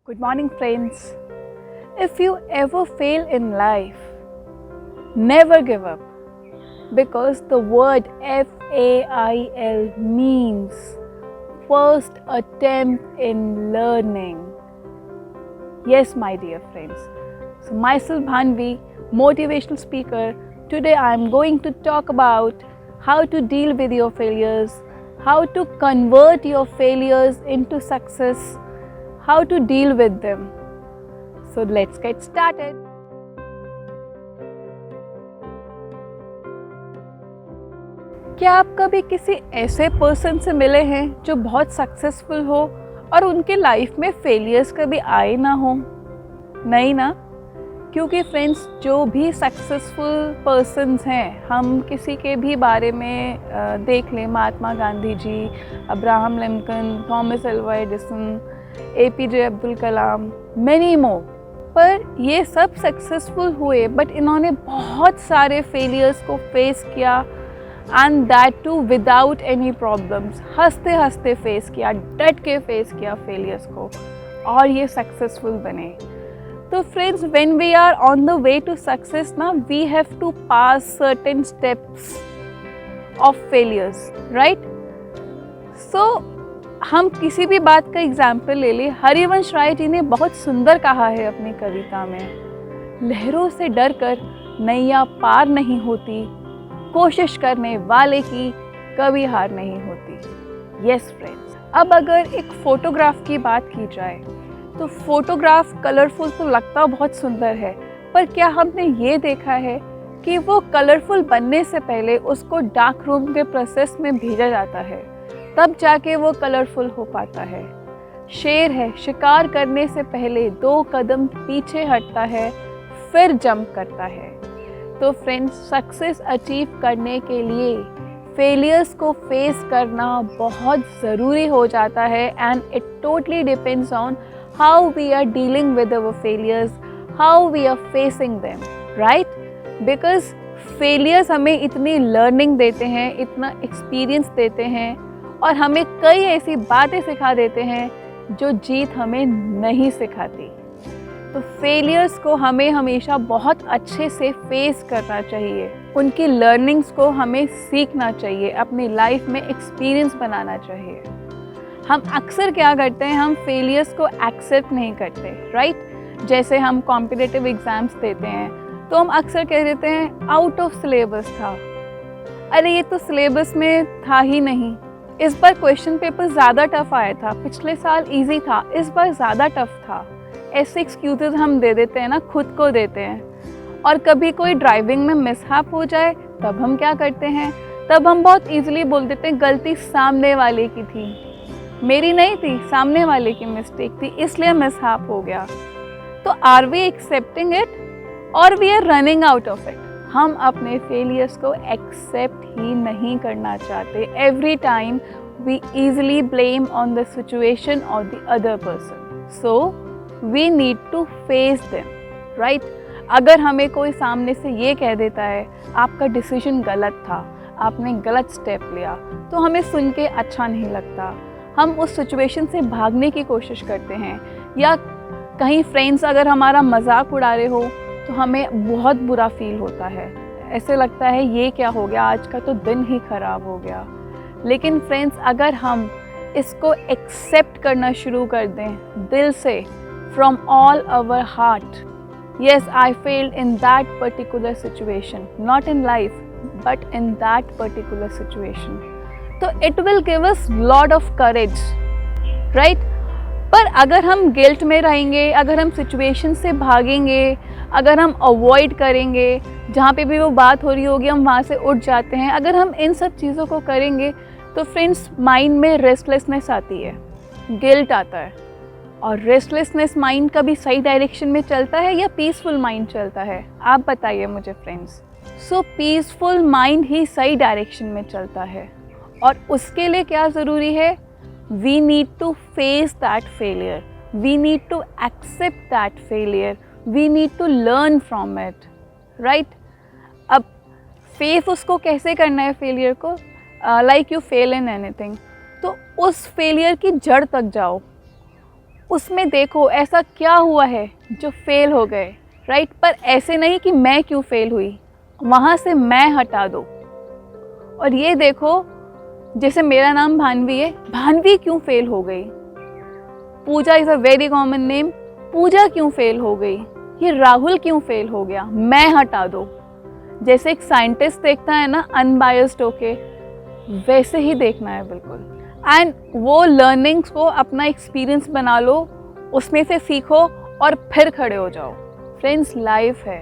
Good morning, friends. If you ever fail in life, never give up because the word FAIL means first attempt in learning. Yes, my dear friends. So, myself Bhanvi, motivational speaker. Today I am going to talk about how to deal with your failures, how to convert your failures into success, how to deal with them. So let's get started. क्या आप कभी किसी ऐसे person से मिले हैं जो बहुत सक्सेसफुल हो और उनके लाइफ में फेलियर्स कभी आए ना हो? नहीं ना? क्योंकि फ्रेंड्स, जो भी सक्सेसफुल पर्सन्स हैं, हम किसी के भी बारे में देख लें, Mahatma Gandhi ji, Abraham Lincoln, Thomas Alva Edison, APJ Abdul Kalam, many more, पर ये सब सक्सेसफुल हुए बट इन्होंने बहुत सारे फेलियर्स को फेस किया and that too without any problems. हंसते हंसते फेस किया, डट के फेस किया फेलियर्स को और ये सक्सेसफुल बने। तो friends, when we are on the way to success ना, we have to pass certain steps of failures, right? So हम किसी भी बात का एग्जाम्पल ले लें, हरिवंश राय जी ने बहुत सुंदर कहा है अपनी कविता में, लहरों से डरकर नैया पार नहीं होती, कोशिश करने वाले की कभी हार नहीं होती। यस फ्रेंड्स, अब अगर एक फोटोग्राफ की बात की जाए तो फोटोग्राफ कलरफुल तो लगता बहुत सुंदर है, पर क्या हमने ये देखा है कि वो कलरफुल बनने से पहले उसको डार्क रूम के प्रोसेस में भेजा जाता है, तब जाके वो कलरफुल हो पाता है। शेर है, शिकार करने से पहले 2 कदम पीछे हटता है, फिर जंप करता है। तो फ्रेंड्स, सक्सेस अचीव करने के लिए फेलियर्स को फेस करना बहुत ज़रूरी हो जाता है and it totally depends on how we are dealing with our failures, how we are facing them, right? Because failures हमें इतनी लर्निंग देते हैं, इतना एक्सपीरियंस देते हैं और हमें कई ऐसी बातें सिखा देते हैं जो जीत हमें नहीं सिखाती। तो फेलियर्स को हमें हमेशा बहुत अच्छे से फेस करना चाहिए, उनकी लर्निंग्स को हमें सीखना चाहिए, अपनी लाइफ में एक्सपीरियंस बनाना चाहिए। हम अक्सर क्या करते हैं, हम फेलियर्स को एक्सेप्ट नहीं करते, राइट? जैसे हम कॉम्पिटिटिव एग्ज़ाम्स देते हैं तो हम अक्सर कह देते हैं आउट ऑफ सिलेबस था, अरे ये तो सिलेबस में था ही नहीं, इस बार क्वेश्चन पेपर ज़्यादा टफ आया था, पिछले साल इजी था, इस बार ज़्यादा टफ था। ऐसे एक्सक्यूज़ हम दे देते हैं ना, खुद को देते हैं। और कभी कोई ड्राइविंग में मिसहैप हो जाए तब हम क्या करते हैं, तब हम बहुत ईजिली बोल देते हैं गलती सामने वाले की थी, मेरी नहीं थी, सामने वाले की मिस्टेक थी, इसलिए मिसहैप हो गया। तो आर वी एक्सेप्टिंग इट और we are running out of it? हम अपने फेलियर्स को एक्सेप्ट ही नहीं करना चाहते। Every time we easily blame on the situation और the other person. So we need to face them, right? अगर हमें कोई सामने से ये कह देता है आपका डिसीजन गलत था, आपने गलत स्टेप लिया, तो हमें सुन के अच्छा नहीं लगता, हम उस सिचुएशन से भागने की कोशिश करते हैं। या कहीं फ्रेंड्स अगर हमारा मजाक उड़ा रहे हो तो हमें बहुत बुरा फील होता है, ऐसे लगता है ये क्या हो गया, आज का तो दिन ही ख़राब हो गया। लेकिन फ्रेंड्स, अगर हम इसको एक्सेप्ट करना शुरू कर दें दिल से, from all our heart, yes, I failed in that particular situation, not in life but in that particular situation, तो it will give us lot of courage, right? पर अगर हम गिल्ट में रहेंगे, अगर हम सिचुएशन से भागेंगे, अगर हम अवॉइड करेंगे, जहाँ पे भी वो बात हो रही होगी हम वहाँ से उठ जाते हैं, अगर हम इन सब चीज़ों को करेंगे तो फ्रेंड्स, माइंड में रेस्टलेसनेस आती है, गिल्ट आता है। और रेस्टलेसनेस माइंड कभी सही डायरेक्शन में चलता है या पीसफुल माइंड चलता है? आप बताइए मुझे फ्रेंड्स। सो पीसफुल माइंड ही सही डायरेक्शन में चलता है और उसके लिए क्या ज़रूरी है? We need to face that failure, we need to accept that failure, we need to learn from it, right? अब फेस उसको कैसे करना है फेलियर को? Like you fail in anything, तो उस फेलियर की जड़ तक जाओ, उसमें देखो ऐसा क्या हुआ है जो फेल हो गए, राइट। पर ऐसे नहीं कि मैं क्यों फेल हुई, वहाँ से मैं हटा दो। और ये देखो, जैसे मेरा नाम भान्वी है, भान्वी क्यों फेल हो गई। Pooja is a very common name, Pooja क्यों फेल हो गई। ये राहुल क्यों फेल हो गया, मैं हटा दो। जैसे एक साइंटिस्ट देखता है ना अनबायस्ड होके, वैसे ही देखना है बिल्कुल। एंड वो लर्निंग्स को अपना एक्सपीरियंस बना लो, उसमें से सीखो और फिर खड़े हो जाओ। फ्रेंड्स, लाइफ है।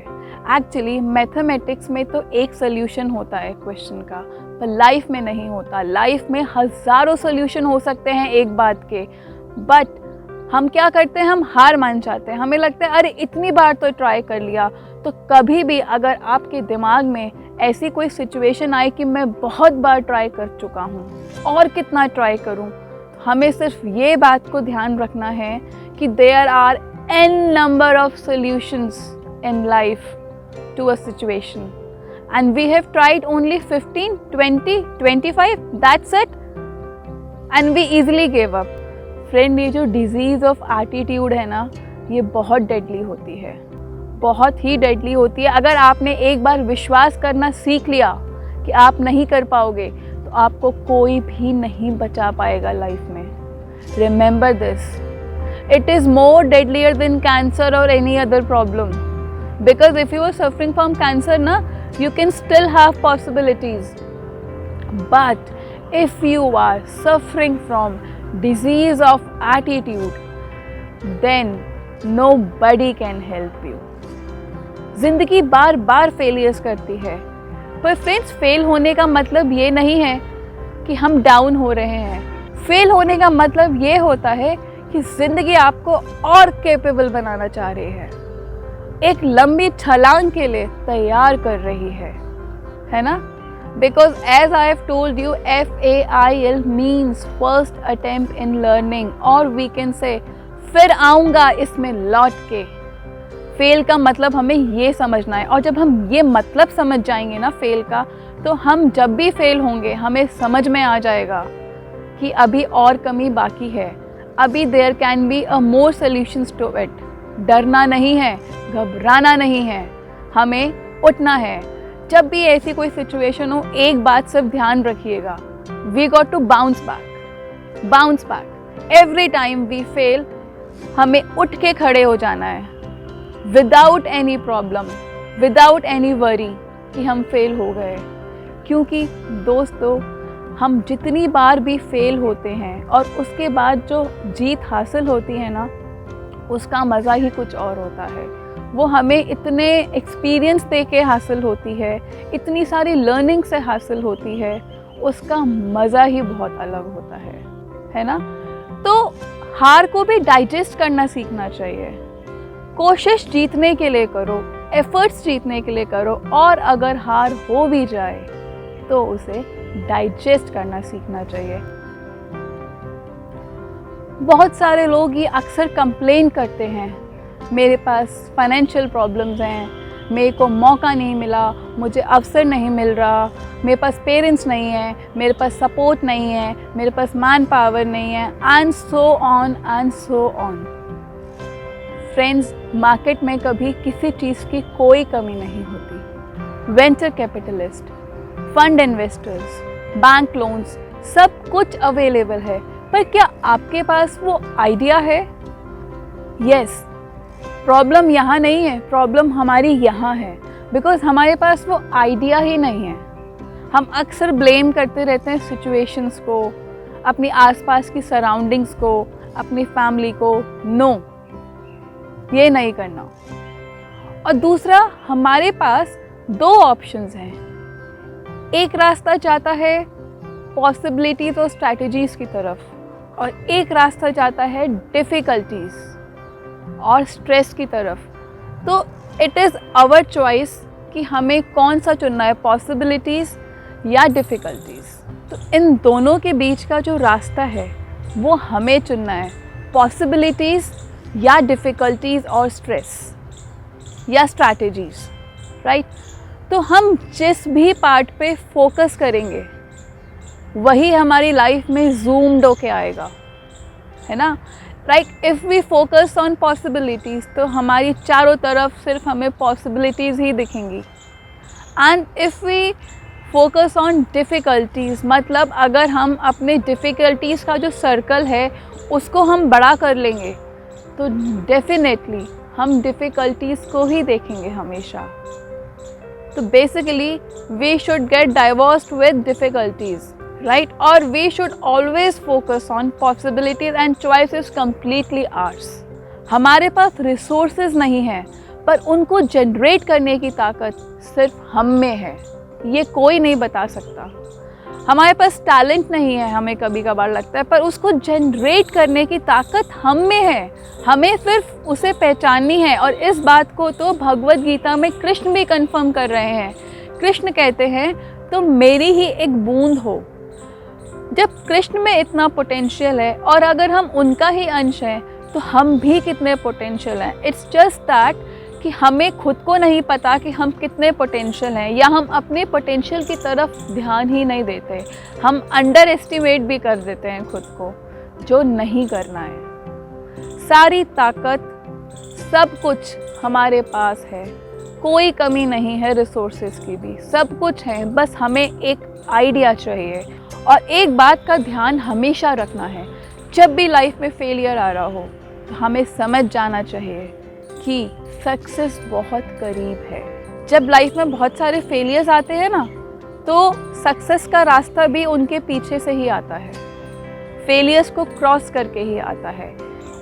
एक्चुअली मैथमेटिक्स में तो एक सोल्यूशन होता है क्वेश्चन का, पर लाइफ में नहीं होता। लाइफ में हज़ारों सोल्यूशन हो सकते हैं एक बात के, बट हम क्या करते हैं, हम हार मान जाते हैं। हमें लगता है अरे इतनी बार तो ट्राई कर लिया। तो कभी भी अगर आपके दिमाग में ऐसी कोई सिचुएशन आए कि मैं बहुत बार ट्राई कर चुका हूँ और कितना ट्राई करूँ, हमें सिर्फ ये बात को ध्यान रखना है कि there are n number of solutions in life to a situation and we have tried only 15, 20, 25, that's it, and we easily gave up. Friend, ये जो डिजीज़ ऑफ एटीट्यूड है ना, ये बहुत डेडली होती है, बहुत ही डेडली होती है। अगर आपने एक बार विश्वास करना सीख लिया कि आप नहीं कर पाओगे, तो आपको कोई भी नहीं बचा पाएगा लाइफ में। Remember this, it is more deadlier than cancer और any other problem, because if you are suffering from cancer ना, you can still have possibilities, but if you are suffering from disease of attitude, then nobody can help you. जिंदगी बार बार failures करती है, पर friends, fail होने का मतलब ये नहीं है कि हम डाउन हो रहे हैं। फेल होने का मतलब ये होता है कि जिंदगी आपको और कैपेबल बनाना चाह रही है, एक लंबी छलांग के लिए तैयार कर रही है ना। Because as I have told you, FAIL means first attempt in learning, और वी कैन से फिर आऊँगा इसमें लौट के। फेल का मतलब हमें ये समझना है, और जब हम ये मतलब समझ जाएंगे ना फेल का, तो हम जब भी फेल होंगे हमें समझ में आ जाएगा कि अभी और कमी बाकी है, अभी there can be a more solutions to it. डरना नहीं है, घबराना नहीं है, हमें उठना है। जब भी ऐसी कोई सिचुएशन हो, एक बात सिर्फ ध्यान रखिएगा, we got to bounce back. Every time we fail, हमें उठ के खड़े हो जाना है, without any problem, without any worry कि हम फेल हो गए। क्योंकि दोस्तों, हम जितनी बार भी फेल होते हैं और उसके बाद जो जीत हासिल होती है ना, उसका मज़ा ही कुछ और होता है। वो हमें इतने एक्सपीरियंस दे के हासिल होती है, इतनी सारी लर्निंग से हासिल होती है, उसका मज़ा ही बहुत अलग होता है ना। तो हार को भी डाइजेस्ट करना सीखना चाहिए। कोशिश जीतने के लिए करो, एफर्ट्स जीतने के लिए करो, और अगर हार हो भी जाए तो उसे डाइजेस्ट करना सीखना चाहिए। बहुत सारे लोग ये अक्सर कंप्लेन करते हैं, मेरे पास फाइनेंशियल प्रॉब्लम्स हैं, मेरे को मौका नहीं मिला, मुझे अवसर नहीं मिल रहा, मेरे पास पेरेंट्स नहीं हैं, मेरे पास सपोर्ट नहीं है, मेरे पास मैन पावर नहीं है, and so on and so on. Friends, market में कभी किसी चीज़ की कोई कमी नहीं होती। Venture capitalist, fund investors, bank loans, सब कुछ अवेलेबल है, पर क्या आपके पास वो आइडिया है? यस, प्रॉब्लम यहाँ नहीं है, प्रॉब्लम हमारी यहाँ है, बिकॉज हमारे पास वो आइडिया ही नहीं है। हम अक्सर ब्लेम करते रहते हैं सिचुएशंस को, अपनी आसपास की सराउंडिंग्स को, अपनी फैमिली को। नो, ये नहीं करना। और दूसरा, हमारे पास दो ऑप्शंस हैं। एक रास्ता जाता है पॉसिबिलिटीज़ और स्ट्रैटेजीज़ की तरफ, और एक रास्ता जाता है डिफ़िकल्टीज़ और स्ट्रेस की तरफ। तो इट इज़ आवर चॉइस कि हमें कौन सा चुनना है, पॉसिबिलिटीज़ या डिफ़िकल्टीज़। तो इन दोनों के बीच का जो रास्ता है वो हमें चुनना है, पॉसिबिलिटीज़ या डिफ़िकल्टीज़ और स्ट्रेस या स्ट्रैटेजीज़, राइट। तो हम जिस भी पार्ट पे फोकस करेंगे वही हमारी लाइफ में जूम्ड होके आएगा, है ना। Right. If we focus on possibilities तो हमारी चारों तरफ सिर्फ हमें पॉसिबिलिटीज़ ही दिखेंगी। And if we focus on difficulties, मतलब अगर हम अपने डिफ़िकल्टीज़ का जो सर्कल है उसको हम बड़ा कर लेंगे तो डेफिनेटली हम डिफ़िकल्टीज़ को ही देखेंगे हमेशा। तो basically we should get diverted with difficulties, right, और we should always focus on possibilities and choice is completely ours. हमारे पास रिसोर्सेज नहीं है पर उनको जनरेट करने की ताकत सिर्फ हम में है, ये कोई नहीं बता सकता। हमारे पास टैलेंट नहीं है, हमें कभी कभार लगता है, पर उसको जनरेट करने की ताकत हम में है, हमें सिर्फ उसे पहचाननी है। और इस बात को तो भगवद गीता में कृष्ण भी कंफर्म कर रहे हैं। कृष्ण कहते हैं तुम मेरी ही एक बूंद हो। जब कृष्ण में इतना पोटेंशियल है और अगर हम उनका ही अंश हैं तो हम भी कितने पोटेंशियल हैं। इट्स जस्ट दैट कि हमें खुद को नहीं पता कि हम कितने पोटेंशियल हैं, या हम अपने पोटेंशियल की तरफ ध्यान ही नहीं देते। हम अंडर एस्टिमेट भी कर देते हैं खुद को, जो नहीं करना है। सारी ताकत, सब कुछ हमारे पास है, कोई कमी नहीं है रिसोर्सेज की भी, सब कुछ है, बस हमें एक आइडिया चाहिए। और एक बात का ध्यान हमेशा रखना है, जब भी लाइफ में फेलियर आ रहा हो तो हमें समझ जाना चाहिए कि सक्सेस बहुत करीब है। जब लाइफ में बहुत सारे फेलियर्स आते हैं ना, तो सक्सेस का रास्ता भी उनके पीछे से ही आता है, फेलियर्स को क्रॉस करके ही आता है।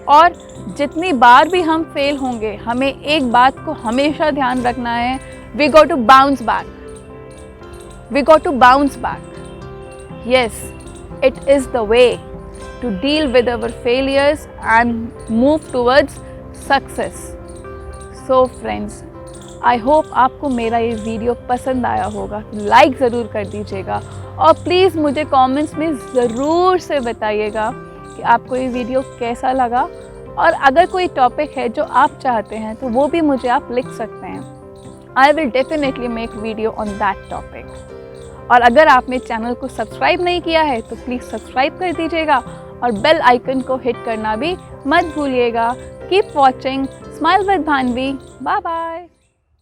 और जितनी बार भी हम फेल होंगे, हमें एक बात को हमेशा ध्यान रखना है, we got to bounce back, we got to bounce back. Yes, it is the way to deal with our failures and move towards success. So friends, I hope आपको मेरा ये वीडियो पसंद आया होगा। लाइक ज़रूर कर दीजिएगा और प्लीज़ मुझे कमेंट्स में ज़रूर से बताइएगा कि आपको ये वीडियो कैसा लगा, और अगर कोई टॉपिक है जो आप चाहते हैं तो वो भी मुझे आप लिख सकते हैं। I will definitely make video on that topic. और अगर आपने चैनल को सब्सक्राइब नहीं किया है तो प्लीज़ सब्सक्राइब कर दीजिएगा और बेल आइकन को हिट करना भी मत भूलिएगा। Keep watching smile with Bhanvi. Bye bye.